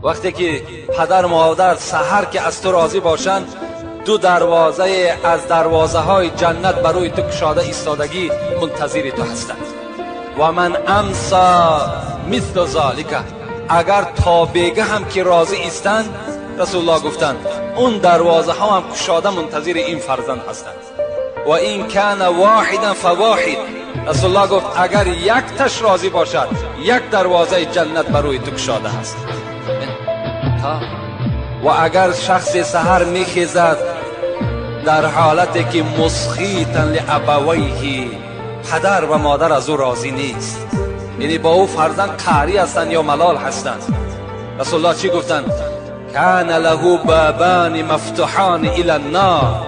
وقتی که پدر مادر سحر که از تو راضی باشند، دو دروازه از دروازه های جنت برای تو کشاده ایستادگی منتظر تو هستند. و من امسا مثل ذالک، اگر تا بیگه هم که راضی ایستند، رسول الله گفتند اون دروازه ها هم کشاده منتظر این فرزند هستند. و این کان واحدا فواحد، رسول الله گفت اگر یک تش راضی باشد، یک دروازه جنت برای تو کشاده هست. و اگر شخص سحر میخیزد در حالتی که مسخیتا لابویه، پدر و مادر از او راضی نیست، یعنی با او فرزند قهری هستند یا ملال هستند، رسول الله چی گفتند؟ کان له بابان مفتوحان الی النار،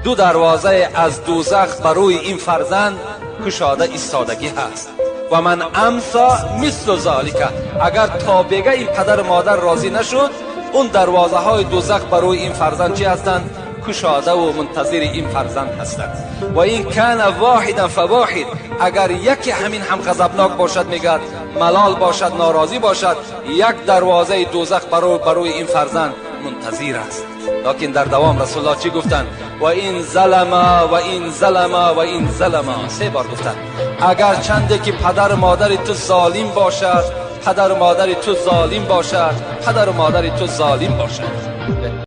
دو دروازه از دوزخ برای این فرزند کشاده ایستادگی هست. و من امسا مثل ذالک، اگر تا بگه این پدر مادر راضی نشد، اون دروازه های دوزخ برای این فرزند چی هستند؟ کشاده و منتظر این فرزند هستند. و این کان واحدا فواحد، اگر یکی همین هم غضبناک باشد، میگد ملال باشد، ناراضی باشد، یک دروازه دوزخ برای این فرزند منتظر است. لکن در دوام رسول الله چی گفتند؟ و این ظلم و این ظلم و این ظلم، 3 بار گفتند اگر چنده که پدر مادر تو ظالم باشد، پدر مادر تو ظالم باشد، پدر مادر تو ظالم باشد.